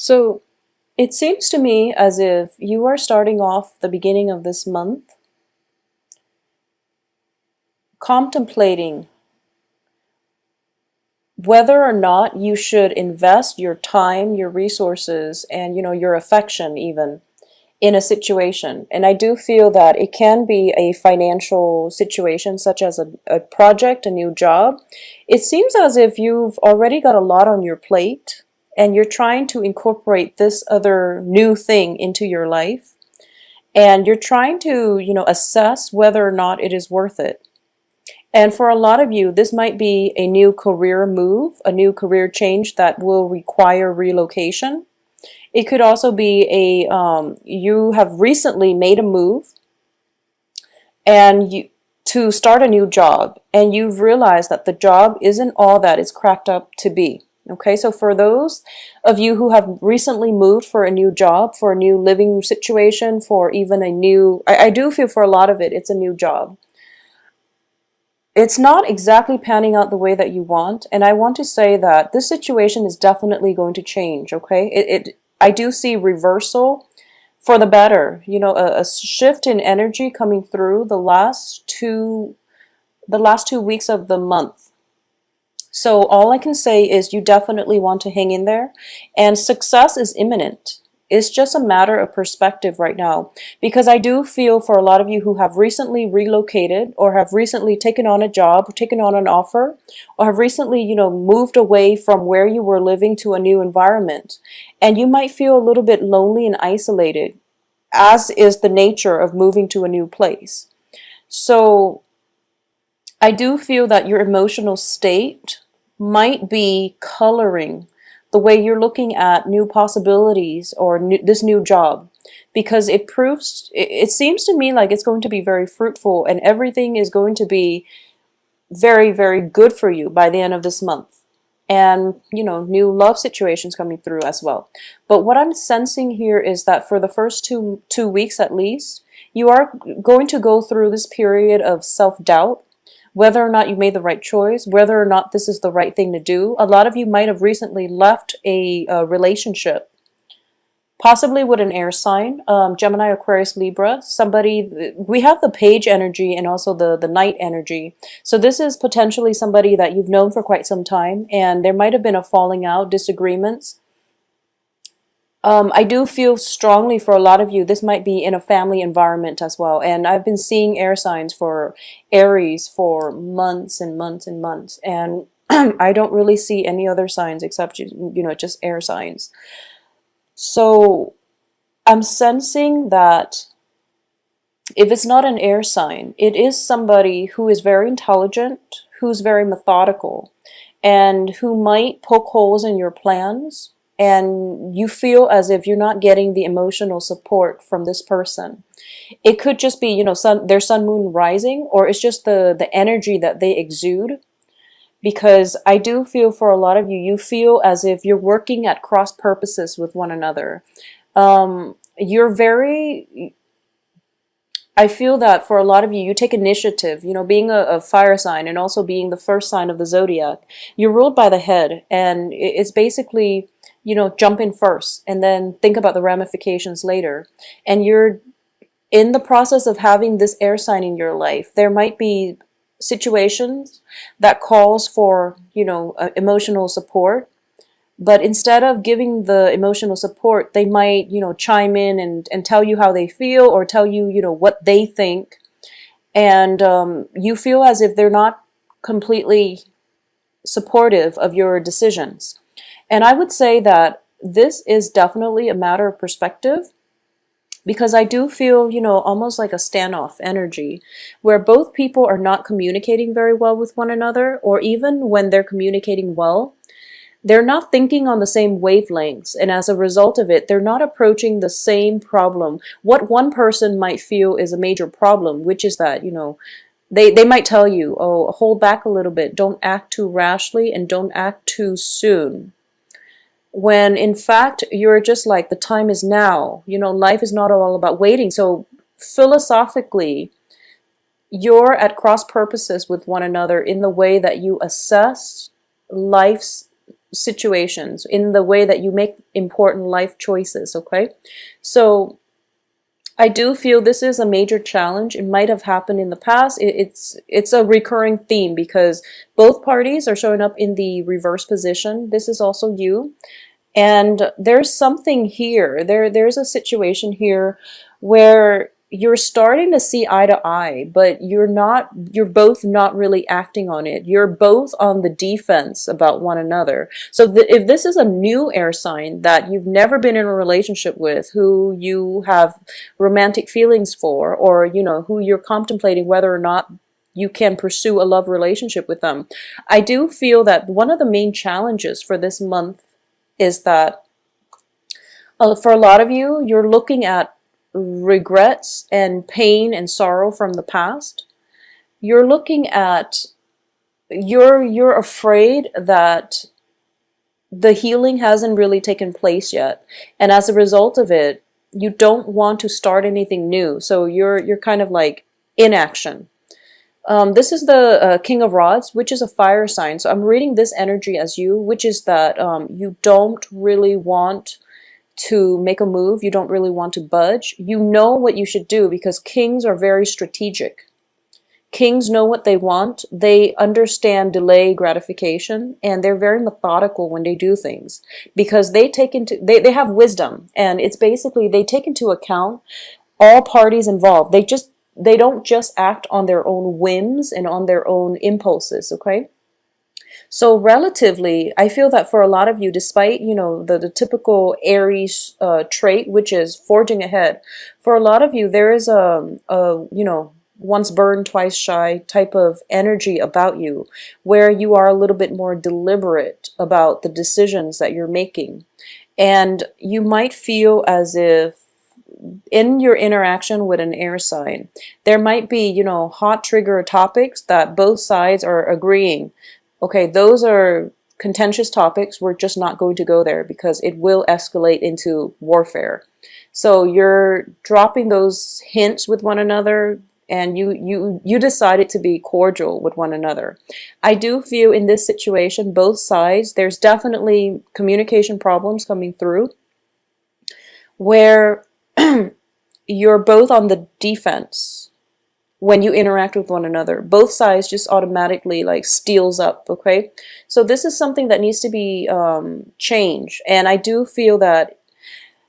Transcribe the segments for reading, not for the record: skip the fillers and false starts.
So it seems to me as if you are starting off the beginning of this month contemplating whether or not you should invest your time, your resources, and your affection even in a situation. And I do feel that it can be a financial situation such as a project, a new job. It seems as if you've already got a lot on your plate and you're trying to incorporate this other new thing into your life, and you're trying to assess whether or not it is worth it. And for a lot of you, this might be a new career move, a new career change that will require relocation. It could also be you have recently made a move and you to start a new job, and you've realized that the job isn't all that it's cracked up to be. Okay, so for those of you who have recently moved for a new job, for a new living situation, for even a new, I do feel for a lot of it, it's a new job. It's not exactly panning out the way that you want, and I want to say that this situation is definitely going to change, okay? I do see reversal for the better, a shift in energy coming through the last two weeks of the month. So all I can say is you definitely want to hang in there, and success is imminent. It's just a matter of perspective right now, because I do feel for a lot of you who have recently relocated or have recently taken on a job, or taken on an offer, or have recently, moved away from where you were living to a new environment, and you might feel a little bit lonely and isolated, as is the nature of moving to a new place. So I do feel that your emotional state might be coloring the way you're looking at new possibilities or this new job, because it seems to me like it's going to be very fruitful and everything is going to be very, very good for you by the end of this month. And, new love situations coming through as well. But what I'm sensing here is that for the first two weeks at least, you are going to go through this period of self-doubt, whether or not you made the right choice, whether or not this is the right thing to do. A lot of you might have recently left a relationship, possibly with an air sign, Gemini, Aquarius, Libra. Somebody, we have the page energy and also the knight energy. So this is potentially somebody that you've known for quite some time, and there might have been a falling out, disagreements. I do feel strongly for a lot of you, this might be in a family environment as well. And I've been seeing air signs for Aries for months and months and months. And I don't really see any other signs except, just air signs. So I'm sensing that if it's not an air sign, it is somebody who is very intelligent, who's very methodical, and who might poke holes in your plans, and you feel as if you're not getting the emotional support from this person. It could just be, their sun, moon, rising, or it's just the energy that they exude. Because I do feel for a lot of you, you feel as if you're working at cross purposes with one another. You're very, I feel that for a lot of you, you take initiative, being a fire sign and also being the first sign of the zodiac. You're ruled by the head, and it's basically, jump in first and then think about the ramifications later. And you're in the process of having this air sign in your life. There might be situations that calls for, emotional support. But instead of giving the emotional support, they might, chime in and tell you how they feel, or tell you, what they think. And you feel as if they're not completely supportive of your decisions. And I would say that this is definitely a matter of perspective, because I do feel, almost like a standoff energy where both people are not communicating very well with one another, or even when they're communicating well, they're not thinking on the same wavelengths, and as a result of it, they're not approaching the same problem. What one person might feel is a major problem, which is that, they might tell you, oh, hold back a little bit, don't act too rashly, and don't act too soon. When in fact, you're just like, the time is now. Life is not all about waiting. So philosophically, you're at cross purposes with one another in the way that you assess life's situations, in the way that you make important life choices, okay? So I do feel this is a major challenge. It might have happened in the past. It's a recurring theme because both parties are showing up in the reverse position. This is also you. And there's something here. There's a situation here where you're starting to see eye to eye, but you're both not really acting on it. You're both on the defense about one another. So if this is a new air sign that you've never been in a relationship with, who you have romantic feelings for, or who you're contemplating whether or not you can pursue a love relationship with them, I do feel that one of the main challenges for this month is that for a lot of you, you're looking at regrets and pain and sorrow from the past. You're looking at, you're afraid that the healing hasn't really taken place yet. And as a result of it, you don't want to start anything new. So you're kind of like inaction. This is the King of Rods, which is a fire sign. So I'm reading this energy as you, which is that you don't really want to make a move. You don't really want to budge. You know what you should do because kings are very strategic. Kings know what they want. They understand delay gratification, and they're very methodical when they do things because they have wisdom, and it's basically they take into account all parties involved. They don't just act on their own whims and on their own impulses, okay? So relatively, I feel that for a lot of you, despite, the typical Aries trait, which is forging ahead, for a lot of you, there is once burned, twice shy type of energy about you, where you are a little bit more deliberate about the decisions that you're making. And you might feel as if in your interaction with an air sign, there might be, hot trigger topics that both sides are agreeing. Okay, those are contentious topics. We're just not going to go there because it will escalate into warfare. So you're dropping those hints with one another, and you decided to be cordial with one another. I do feel in this situation, both sides, there's definitely communication problems coming through where you're both on the defense when you interact with one another. Both sides just automatically like steals up, okay? So this is something that needs to be changed. And I do feel that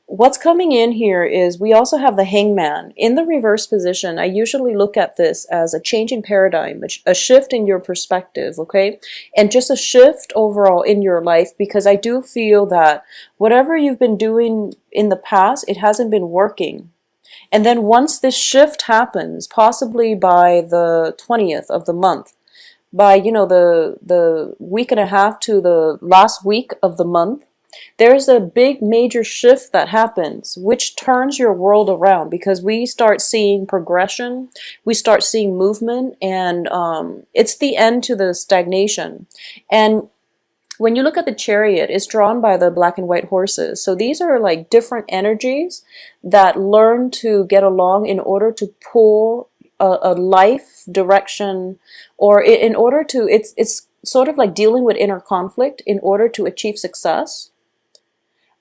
what's coming in here is we also have the Hangman. In the reverse position, I usually look at this as a change in paradigm, a shift in your perspective, okay? And just a shift overall in your life, because I do feel that whatever you've been doing in the past, it hasn't been working. And then once this shift happens, possibly by the 20th of the month, by the week and a half to the last week of the month, there's a big major shift that happens, which turns your world around because we start seeing progression, we start seeing movement, and it's the end to the stagnation. And when you look at the Chariot, it's drawn by the black and white horses. So these are like different energies that learn to get along in order to pull a life direction, or in order to, it's sort of like dealing with inner conflict in order to achieve success.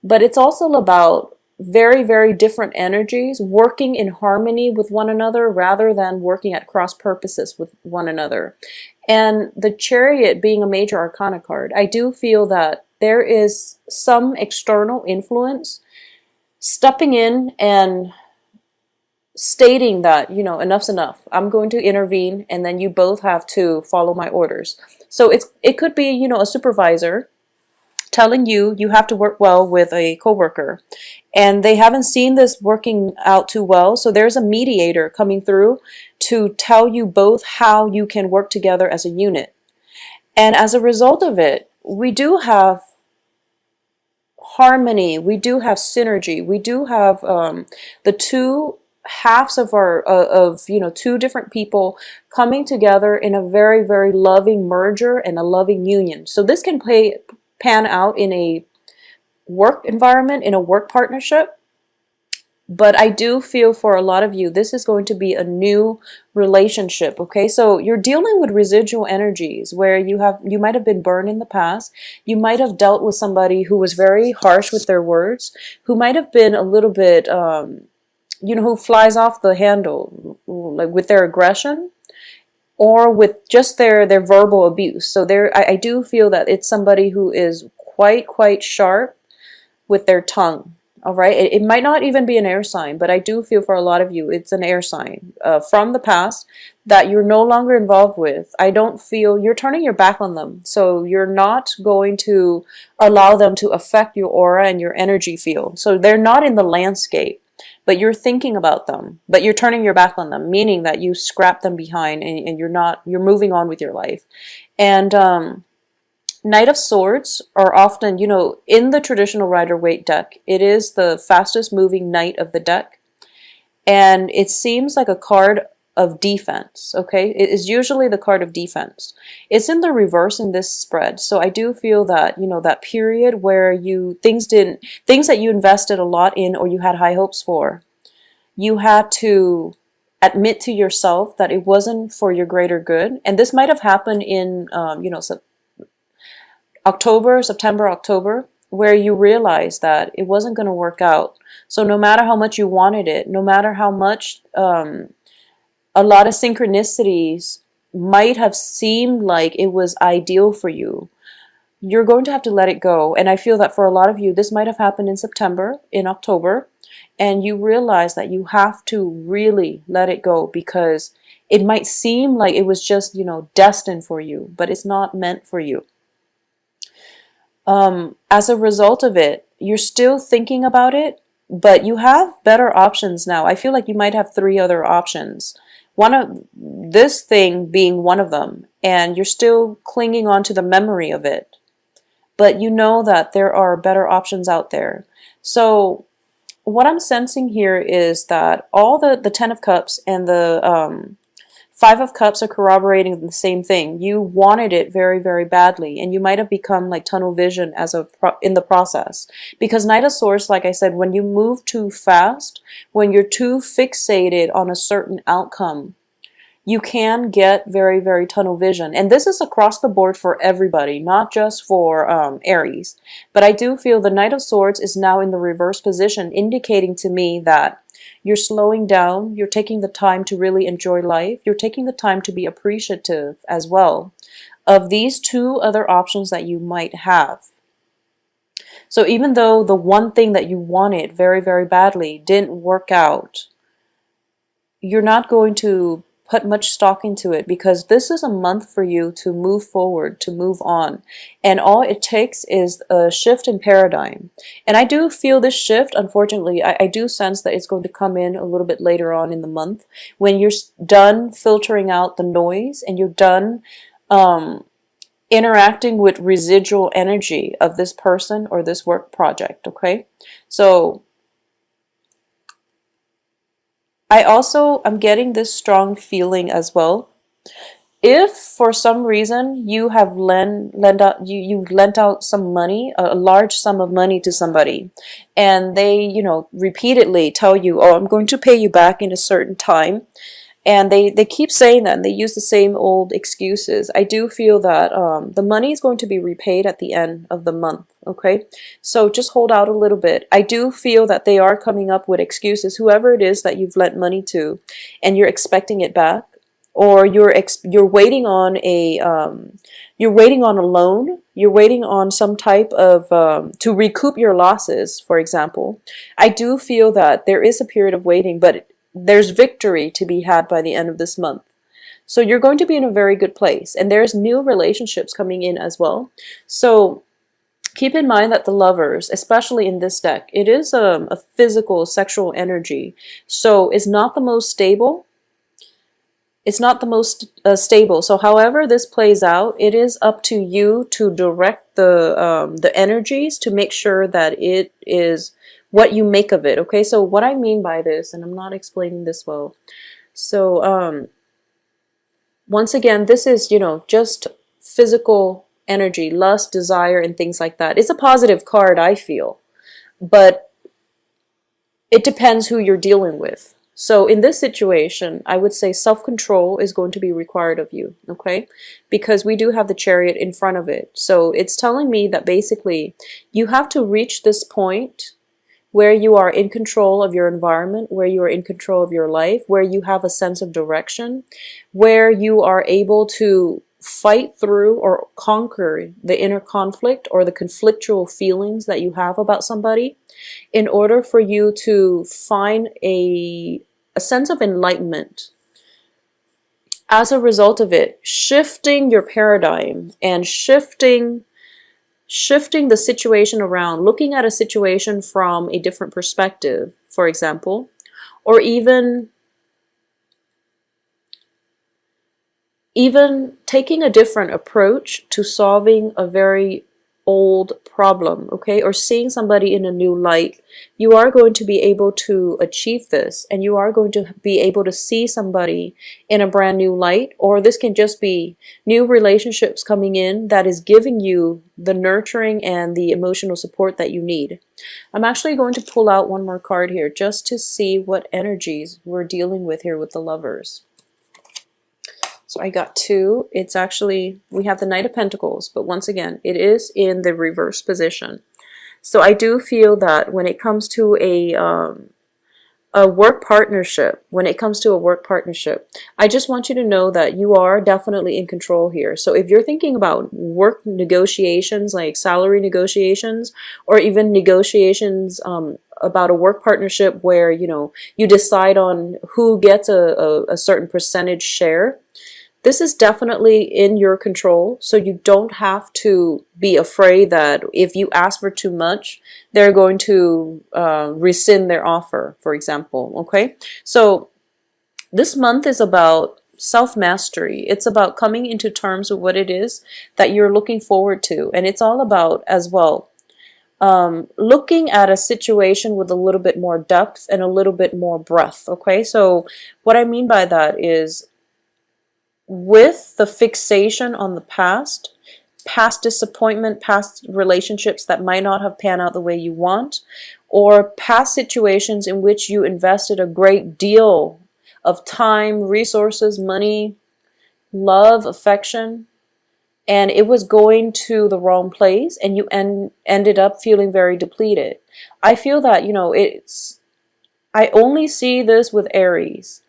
But it's also about very, very different energies working in harmony with one another rather than working at cross purposes with one another. And the Chariot being a major arcana card, I do feel that there is some external influence stepping in and stating that, enough's enough. I'm going to intervene, and then you both have to follow my orders. So it could be, a supervisor telling you have to work well with a coworker, and they haven't seen this working out too well. So there's a mediator coming through to tell you both how you can work together as a unit. And as a result of it, we do have harmony, we do have synergy, we do have the two halves of our two different people coming together in a very, very loving merger and a loving union. So this can pan out in a work environment, in a work partnership. But I do feel for a lot of you, this is going to be a new relationship, okay? So you're dealing with residual energies where you might have been burned in the past. You might have dealt with somebody who was very harsh with their words, who might have been a little bit, who flies off the handle, like with their aggression or with just their verbal abuse. So I do feel that it's somebody who is quite sharp with their tongue. All right. It might not even be an air sign, but I do feel for a lot of you, it's an air sign from the past that you're no longer involved with. I don't feel you're turning your back on them. So you're not going to allow them to affect your aura and your energy field. So they're not in the landscape, but you're thinking about them, but you're turning your back on them, meaning that you scrap them behind and you're moving on with your life. And, Knight of Swords are often, in the traditional Rider-Waite deck, it is the fastest moving knight of the deck. And it seems like a card of defense, okay? It is usually the card of defense. It's in the reverse in this spread. So I do feel that, that period where things that you invested a lot in or you had high hopes for, you had to admit to yourself that it wasn't for your greater good. And this might have happened in, September, October, where you realize that it wasn't going to work out. So no matter how much you wanted it, no matter how much a lot of synchronicities might have seemed like it was ideal for you, you're going to have to let it go. And I feel that for a lot of you, this might have happened in September, in October, and you realize that you have to really let it go because it might seem like it was just, destined for you, but it's not meant for you. As a result of it, you're still thinking about it, but you have better options now. I feel like you might have 3 other options. One of this thing being one of them, and you're still clinging on to the memory of it. But you know that there are better options out there. So what I'm sensing here is that all the Ten of Cups and the Five of Cups are corroborating the same thing. You wanted it very, very badly, and you might have become like tunnel vision in the process. Because Knight of Swords, like I said, when you move too fast, when you're too fixated on a certain outcome, you can get very, very tunnel vision. And this is across the board for everybody, not just for Aries. But I do feel the Knight of Swords is now in the reverse position, indicating to me that you're slowing down, you're taking the time to really enjoy life, you're taking the time to be appreciative as well of these 2 other options that you might have. So even though the one thing that you wanted very, very badly didn't work out, you're not going to put much stock into it because this is a month for you to move forward, to move on. And all it takes is a shift in paradigm. And I do feel this shift, unfortunately, I do sense that it's going to come in a little bit later on in the month when you're done filtering out the noise and you're done interacting with residual energy of this person or this work project, okay? So I'm getting this strong feeling as well. If for some reason you have you've lent out some money, a large sum of money to somebody, and they, repeatedly tell you, oh, I'm going to pay you back in a certain time, and they keep saying that and they use the same old excuses, I do feel that the money is going to be repaid at the end of the month, okay? So just hold out a little bit. I do feel that they are coming up with excuses, whoever it is that you've lent money to, and you're expecting it back, or you're waiting on a loan, you're waiting on some type of to recoup your losses, for example. I do feel that there is a period of waiting, but there's victory to be had by the end of this month. So you're going to be in a very good place, and there's new relationships coming in as well. So keep in mind that the Lovers, especially in this deck, it is a physical, sexual energy. So it's not the most stable. It's not the most stable. So however this plays out, it is up to you to direct the energies to make sure that it is what you make of it. Okay, so what I mean by this, and I'm not explaining this well. So once again, this is, just physical energy, lust, desire, and things like that. It's a positive card, I feel. But It depends who you're dealing with. So in this situation, I would say self-control is going to be required of you, okay? Because we do have the Chariot in front of it. So it's telling me that basically you have to reach this point where you are in control of your environment, where you are in control of your life, where you have a sense of direction, where you are able to fight through or conquer the inner conflict or the conflictual feelings that you have about somebody in order for you to find a sense of enlightenment. As a result of it, shifting your paradigm and shifting the situation around, looking at a situation from a different perspective, for example, or even taking a different approach to solving a very old problem, okay, or seeing somebody in a new light, you are going to be able to achieve this, and you are going to be able to see somebody in a brand new light, or this can just be new relationships coming in that is giving you the nurturing and the emotional support that you need. I'm actually going to pull out one more card here just to see what energies we're dealing with here with the Lovers. So I got two. It's actually, we have the Knight of Pentacles, but once again, it is in the reverse position. So I do feel that when it comes to a work partnership, I just want you to know that you are definitely in control here. So if you're thinking about work negotiations, like salary negotiations, or even negotiations about a work partnership where, you know, you decide on who gets a certain percentage share, this is definitely in your control, so you don't have to be afraid that if you ask for too much, they're going to rescind their offer, for example, okay? So this month is about self-mastery. It's about coming into terms with what it is that you're looking forward to, and it's all about, as well, looking at a situation with a little bit more depth and a little bit more breadth, okay? So what I mean by that is, with the fixation on the past disappointment, past relationships that might not have panned out the way you want, or past situations in which you invested a great deal of time, resources, money, love, affection, and it was going to the wrong place, and you ended up feeling very depleted. I feel that, you know, I only see this with Aries.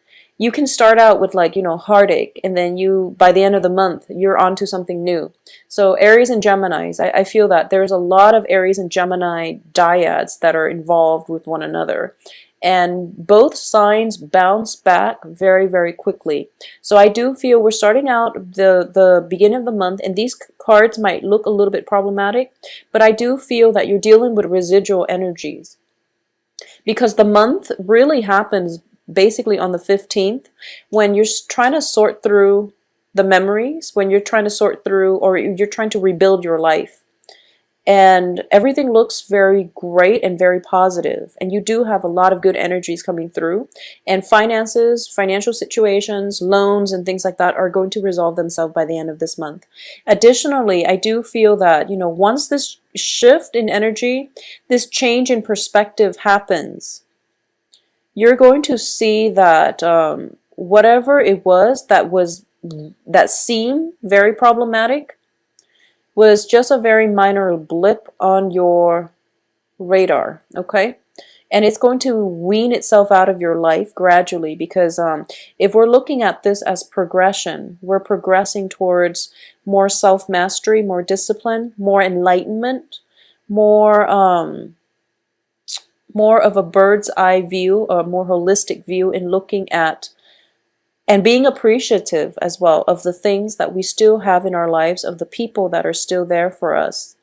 You can start out with, like, you know, heartache, and then by the end of the month, you're onto something new. So Aries and Geminis, I feel that there's a lot of Aries and Gemini dyads that are involved with one another. And both signs bounce back very, very quickly. So I do feel we're starting out the beginning of the month, and these cards might look a little bit problematic, but I do feel that you're dealing with residual energies. Because the month really happens basically on the 15th, when you're trying to sort through the memories, when you're trying to sort through, or you're trying to rebuild your life. And everything looks very great and very positive. And you do have a lot of good energies coming through. And finances, financial situations, loans, and things like that are going to resolve themselves by the end of this month. Additionally, I do feel that, you know, once this shift in energy, this change in perspective happens, you're going to see that whatever it was that seemed very problematic was just a very minor blip on your radar, okay? And it's going to wean itself out of your life gradually, because if we're looking at this as progression, we're progressing towards more self-mastery, more discipline, more enlightenment, more of a bird's eye view, a more holistic view in looking at and being appreciative as well of the things that we still have in our lives, of the people that are still there for us.